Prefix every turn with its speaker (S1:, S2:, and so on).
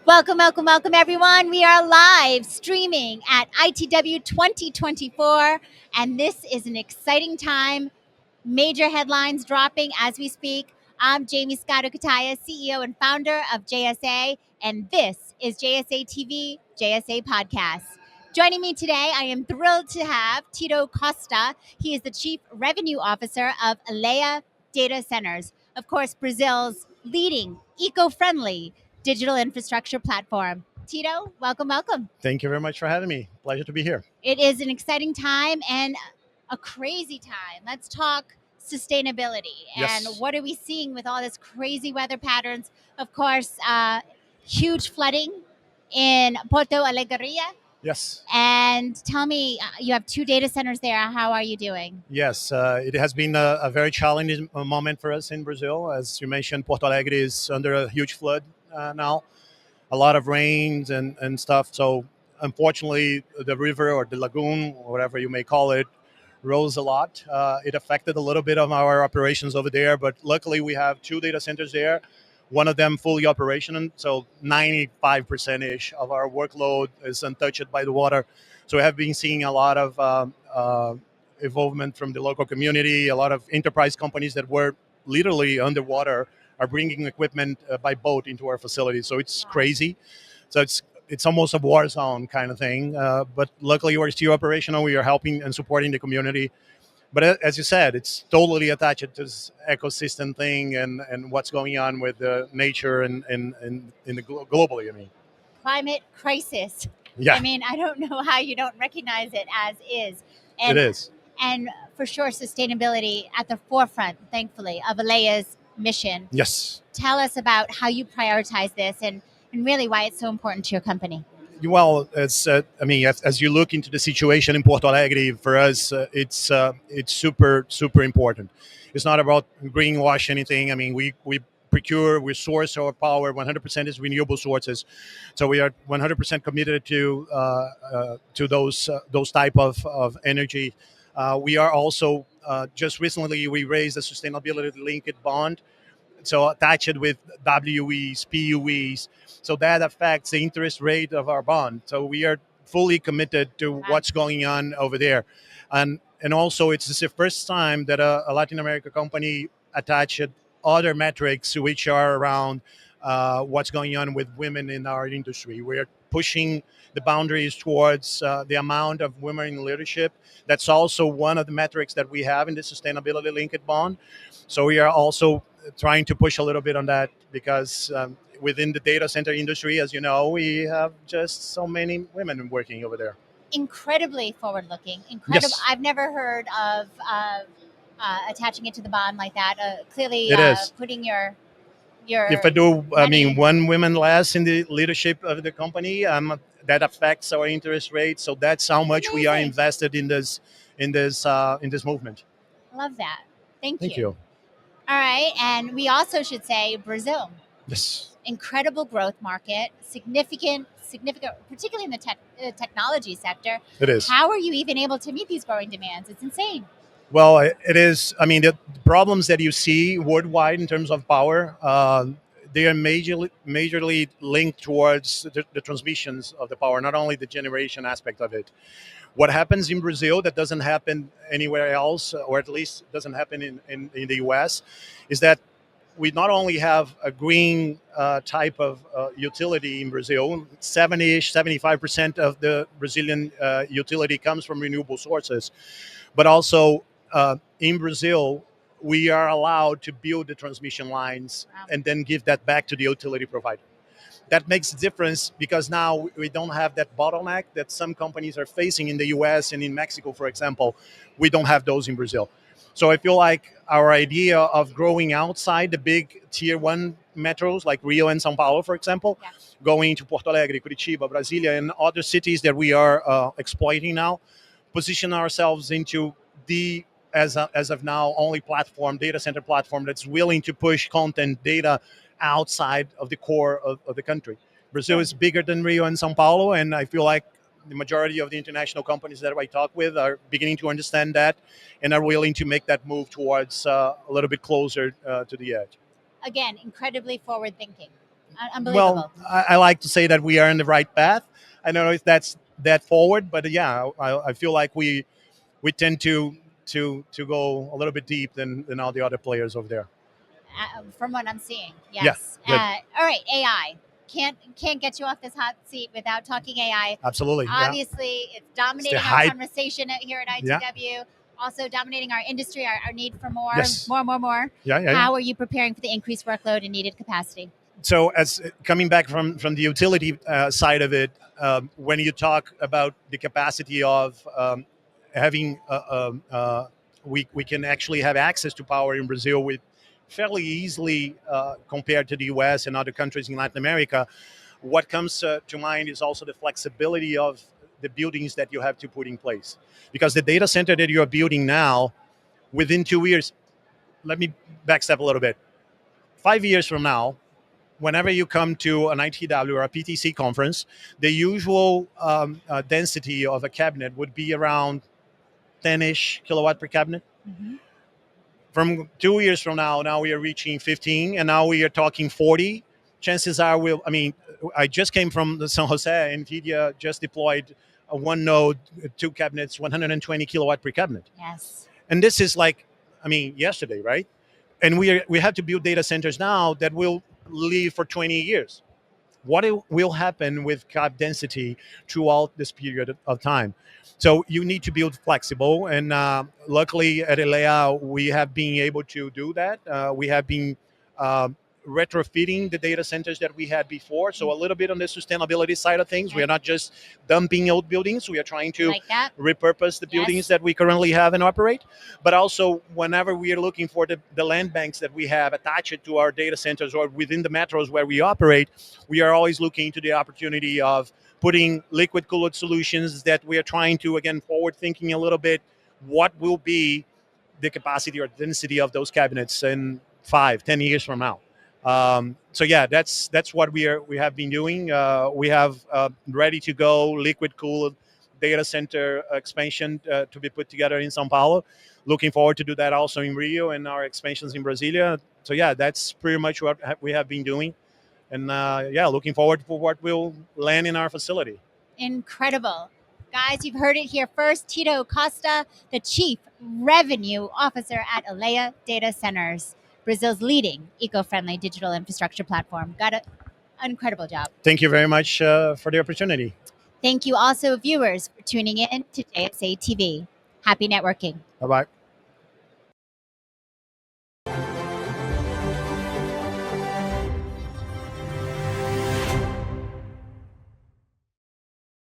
S1: Welcome, welcome, welcome, everyone. We are live streaming at ITW 2024, and this is an exciting time. Major headlines dropping as we speak. I'm Jamie Scotto Kataya, CEO and founder of JSA, and this is JSA TV, JSA Podcast. Joining me today, I am thrilled to have Tito Costa. He is the Chief Revenue Officer of Elea Data Centers, of course, Brazil's leading eco-friendly digital infrastructure platform. Tito, welcome, welcome.
S2: Thank you very much for having me. Pleasure to be here.
S1: It is an exciting time and a crazy time. Let's talk sustainability and
S2: Yes.
S1: what are we seeing with all this crazy weather patterns? Of course, huge flooding in Porto Alegre.
S2: Yes.
S1: And tell me, you have two data centers there. How are you doing?
S2: Yes. It has been a very challenging moment for us in Brazil. As you mentioned, Porto Alegre is under a huge flood now, a lot of rains and stuff. So, unfortunately, the river or the lagoon, or whatever you may call it, rose a lot. It affected a little bit of our operations over there, but luckily we have two data centers there. One of them fully operational, so 95% ish of our workload is untouched by the water. So we have been seeing a lot of involvement from the local community. A lot of enterprise companies that were literally underwater are bringing equipment by boat into our facility. So it's crazy. So it's almost a war zone kind of thing. But luckily, we're still operational. We are helping and supporting the community. But as you said, it's totally attached to this ecosystem thing and what's going on with nature and in the globally. I mean,
S1: Climate crisis.
S2: yeah,
S1: I mean, I don't know how you don't recognize it as is.
S2: it
S1: And
S2: is.
S1: and for sure sustainability at the forefront, thankfully, of Alea's mission.
S2: Yes.
S1: Tell us about how you prioritize this and really why it's so important to your company.
S2: Well, I mean, as you look into the situation in Porto Alegre, for us, it's super important. It's not about greenwash anything. I mean, we source our power 100% is renewable sources, so we are 100% committed to those type of energy. We are also just recently we raised a sustainability linked bond, so attach it with WEs, PUEs, so that affects the interest rate of our bond. So we are fully committed to what's going on over there, and also it's the first time that a Latin America company attached other metrics which are around what's going on with women in our industry. We're pushing the boundaries towards the amount of women in leadership. That's also one of the metrics that we have in the sustainability linked bond. So we are also trying to push a little bit on that because within the data center industry, as you know, we have just so many women working over there.
S1: Incredibly forward looking, incredible.
S2: Yes,
S1: I've never heard of attaching it to the bond like that. Clearly,
S2: it is.
S1: putting your
S2: If I do, I mean,
S1: money.
S2: one woman less in the leadership of the company, that affects our interest rate. So that's how much we are
S1: Amazing.
S2: invested in this movement.
S1: Love that. Thank
S2: Thank
S1: you.
S2: you.
S1: All right, and we also should say Brazil,
S2: Yes,
S1: incredible growth market, significant, particularly in the technology sector.
S2: it is.
S1: How are you even able to meet these growing demands? It's insane.
S2: Well, it is. I mean, the problems that you see worldwide in terms of power, they are majorly linked towards the transmissions of the power, not only the generation aspect of it. What happens in Brazil that doesn't happen anywhere else, or at least doesn't happen in the US, is that we not only have a green type of utility in Brazil, 70-ish, 75% of the Brazilian utility comes from renewable sources, but also in Brazil, we are allowed to build the transmission lines
S1: Wow.
S2: and then give that back to the utility provider. That makes a difference because now we don't have that bottleneck that some companies are facing in the US and in Mexico, for example. We don't have those in Brazil. So I feel like our idea of growing outside the big tier one metros like Rio and Sao Paulo, for example,
S1: Yeah.
S2: going to Porto Alegre, Curitiba, Brasilia, and other cities that we are exploiting now, position ourselves into the as of now only platform, data center platform that's willing to push content data outside of the core of the country. Brazil
S1: Sure.
S2: is bigger than Rio and Sao Paulo, and I feel like the majority of the international companies that I talk with are beginning to understand that and are willing to make that move towards a little bit closer to the edge.
S1: Again, incredibly forward thinking.
S2: Well,
S1: Unbelievable.
S2: I like to say that we are in the right path. I don't know if that's that forward, but yeah, I feel like we tend to go a little bit deep than all the other players over there.
S1: From what I'm seeing,
S2: Yeah,
S1: yes.
S2: good.
S1: All right, AI. Can't get you off this hot seat without talking AI.
S2: Absolutely. Yeah.
S1: Obviously, it's
S2: It's the
S1: dominating our
S2: hype.
S1: conversation here at
S2: Yeah.
S1: ITW. Also dominating our industry, our need for more,
S2: Yes.
S1: more.
S2: Yeah, yeah, yeah.
S1: How are you preparing for the increased workload and needed capacity?
S2: So as coming back from the utility side of it, when you talk about the capacity of having we can actually have access to power in Brazil with fairly easily compared to the US and other countries in Latin America. What comes to mind is also the flexibility of the buildings that you have to put in place, because the data center that you are building now, within 2 years, let me backstep a little bit. 5 years from now, whenever you come to an ITW or a PTC conference, the usual density of a cabinet would be around 10-ish kilowatt per cabinet.
S1: Mm-hmm.
S2: From 2 years from now we are reaching 15, and now we are talking 40. Chances are, I just came from the San Jose. NVIDIA just deployed a one node, two cabinets, 120 kilowatt per cabinet.
S1: Yes.
S2: And this is like, yesterday, right? And we have to build data centers now that will live for 20 years. What will happen with cap density throughout this period of time? So you need to build flexible, and luckily at Elea we have been able to do that. We have been uh, retrofitting the data centers that we had before, so a little bit on the sustainability side of things. We are not just dumping old buildings; we are trying to
S1: Like that.
S2: repurpose the buildings that we currently have and operate. But also, whenever we are looking for the land banks that we have attached to our data centers or within the metros where we operate, we are always looking to the opportunity of putting liquid cooled solutions that we are trying to, again, forward thinking a little bit. What will be the capacity or density of those cabinets in 5, 10 years from now? So yeah, that's what we have been doing. We have ready to go liquid cooled data center expansion to be put together in São Paulo. Looking forward to do that also in Rio and our expansions in Brasilia. So yeah, that's pretty much what we have been doing, and yeah, looking forward for what will land in our facility.
S1: Incredible. Guys, you've heard it here first. Tito Costa, the Chief Revenue Officer at Elea Data Centers, Brazil's leading eco-friendly digital infrastructure platform. Got an incredible job.
S2: Thank you very much for the opportunity.
S1: Thank you also, viewers, for tuning in to JSA TV. Happy networking.
S2: Bye bye.